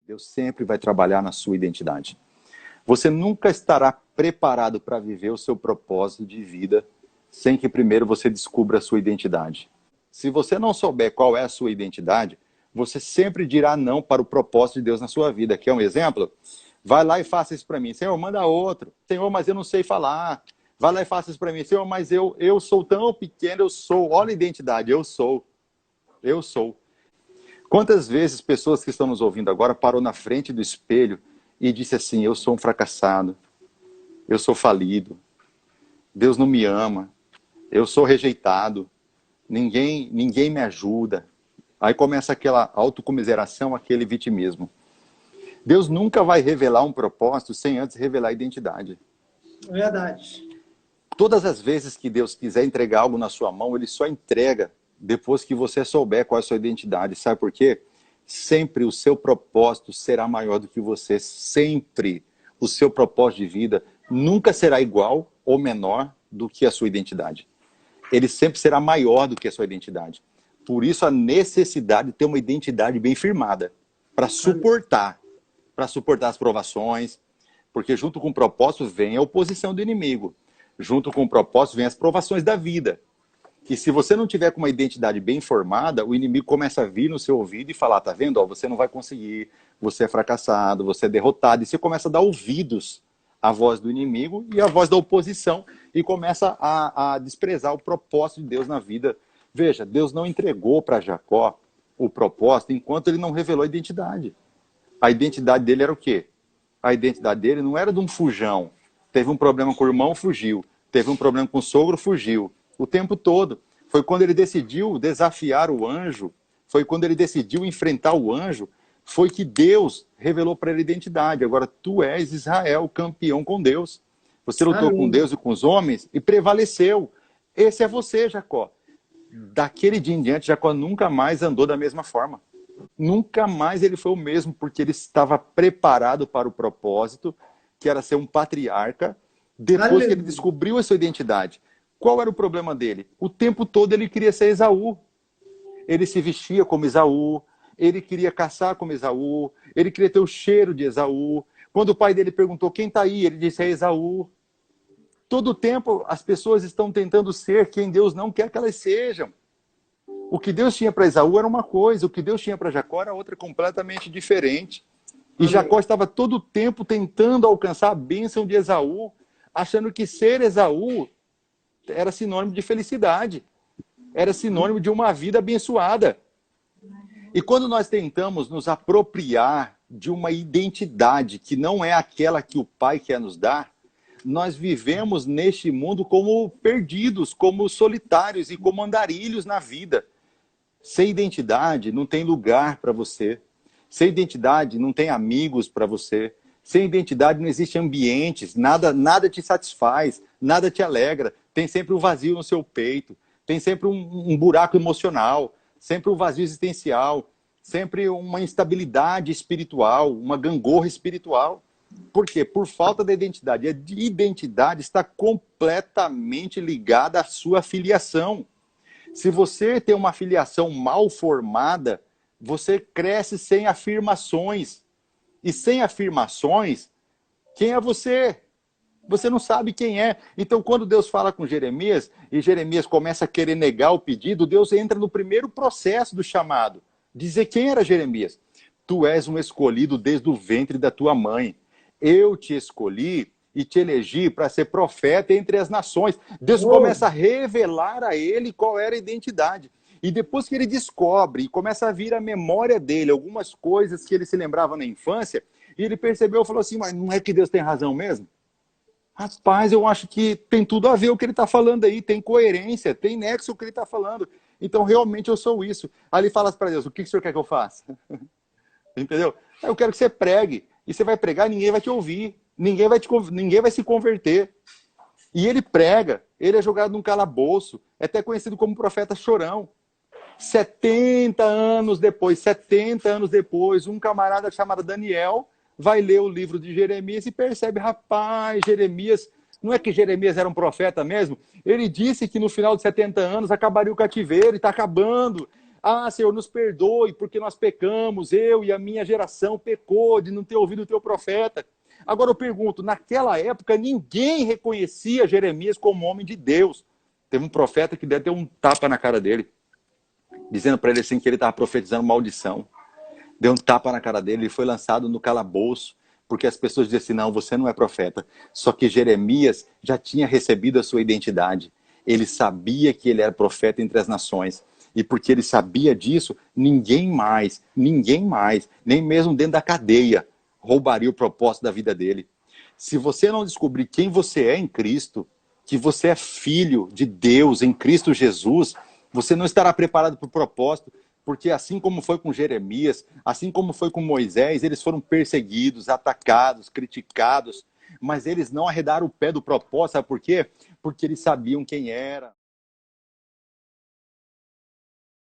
Deus sempre vai trabalhar na sua identidade. Você nunca estará preparado para viver o seu propósito de vida sem que primeiro você descubra a sua identidade. Se você não souber qual é a sua identidade, você sempre dirá não para o propósito de Deus na sua vida. Quer um exemplo? Vai lá e faça isso para mim. Senhor, manda outro. Senhor, mas eu não sei falar. Vai lá e faça isso para mim. Senhor, mas eu sou tão pequeno, eu sou. Olha a identidade, eu sou. Eu sou. Quantas vezes pessoas que estão nos ouvindo agora parou na frente do espelho e disse assim, eu sou um fracassado, eu sou falido, Deus não me ama, eu sou rejeitado, ninguém me ajuda. Aí começa aquela autocomiseração, aquele vitimismo. Deus nunca vai revelar um propósito sem antes revelar a identidade. Verdade. Todas as vezes que Deus quiser entregar algo na sua mão, Ele só entrega depois que você souber qual é a sua identidade. Sabe por quê? Sempre o seu propósito será maior do que você. Sempre o seu propósito de vida nunca será igual ou menor do que a sua identidade. Ele sempre será maior do que a sua identidade. Por isso a necessidade de ter uma identidade bem firmada para suportar as provações, porque junto com o propósito vem a oposição do inimigo. Junto com o propósito vem as provações da vida. E se você não tiver com uma identidade bem formada, o inimigo começa a vir no seu ouvido e falar, tá vendo? Ó, você não vai conseguir, você é fracassado, você é derrotado. E você começa a dar ouvidos à voz do inimigo e à voz da oposição e começa a desprezar o propósito de Deus na vida. Veja, Deus não entregou para Jacó o propósito enquanto ele não revelou a identidade. A identidade dele era o quê? A identidade dele não era de um fujão. Teve um problema com o irmão, fugiu. Teve um problema com o sogro, fugiu. O tempo todo. Foi quando ele decidiu desafiar o anjo, foi quando ele decidiu enfrentar o anjo, foi que Deus revelou para ele a identidade. Agora, tu és Israel, campeão com Deus. Você lutou com Deus e com os homens e prevaleceu. Esse é você, Jacó. Daquele dia em diante, Jacó nunca mais andou da mesma forma. Nunca mais ele foi o mesmo, porque ele estava preparado para o propósito, que era ser um patriarca, depois que ele descobriu a sua identidade. Qual era o problema dele? O tempo todo ele queria ser Esaú. Ele se vestia como Esaú, ele queria caçar como Esaú, ele queria ter o cheiro de Esaú. Quando o pai dele perguntou, quem está aí? Ele disse, é Esaú. Todo o tempo as pessoas estão tentando ser quem Deus não quer que elas sejam. O que Deus tinha para Esaú era uma coisa, o que Deus tinha para Jacó era outra completamente diferente. E Jacó estava todo o tempo tentando alcançar a bênção de Esaú, achando que ser Esaú era sinônimo de felicidade, era sinônimo de uma vida abençoada. E quando nós tentamos nos apropriar de uma identidade que não é aquela que o Pai quer nos dar, nós vivemos neste mundo como perdidos, como solitários e como andarilhos na vida. Sem identidade não tem lugar para você. Sem identidade não tem amigos para você. Sem identidade não existe ambientes, nada te satisfaz, nada te alegra. Tem sempre um vazio no seu peito, tem sempre um buraco emocional, sempre um vazio existencial, sempre uma instabilidade espiritual, uma gangorra espiritual. Por quê? Por falta da identidade. A identidade está completamente ligada à sua filiação. Se você tem uma filiação mal formada, você cresce sem afirmações. E sem afirmações, quem é você? Você não sabe quem é. Então, quando Deus fala com Jeremias, e Jeremias começa a querer negar o pedido, Deus entra no primeiro processo do chamado. Dizer quem era Jeremias. Tu és um escolhido desde o ventre da tua mãe. Eu te escolhi e te elegi para ser profeta entre as nações. Deus começa a revelar a ele qual era a identidade. E depois que ele descobre e começa a vir à memória dele algumas coisas que ele se lembrava na infância, e ele percebeu e falou assim, mas não é que Deus tem razão mesmo? Rapaz, eu acho que tem tudo a ver o que ele está falando aí, tem coerência, tem nexo o que ele está falando. Então, realmente, eu sou isso. Aí ele fala para Deus, o que o senhor quer que eu faça? Entendeu? Eu quero que você pregue. E você vai pregar e ninguém vai te ouvir. Ninguém vai se converter. E ele prega, ele é jogado num calabouço, é até conhecido como profeta chorão. 70 anos depois, um camarada chamado Daniel vai ler o livro de Jeremias e percebe, rapaz, Jeremias, não é que Jeremias era um profeta mesmo? Ele disse que no final de 70 anos acabaria o cativeiro e está acabando. Ah, Senhor, nos perdoe porque nós pecamos, eu e a minha geração pecou de não ter ouvido o teu profeta. Agora eu pergunto, naquela época ninguém reconhecia Jeremias como homem de Deus. Teve um profeta que deve ter um tapa na cara dele, dizendo para ele assim que ele estava profetizando maldição. Deu um tapa na cara dele, ele foi lançado no calabouço, porque as pessoas diziam assim, não, você não é profeta. Só que Jeremias já tinha recebido a sua identidade. Ele sabia que ele era profeta entre as nações. E porque ele sabia disso, ninguém mais, nem mesmo dentro da cadeia, roubaria o propósito da vida dele. Se você não descobrir quem você é em Cristo, que você é filho de Deus em Cristo Jesus, você não estará preparado para o propósito, porque assim como foi com Jeremias, assim como foi com Moisés, eles foram perseguidos, atacados, criticados, mas eles não arredaram o pé do propósito, sabe por quê? Porque eles sabiam quem era.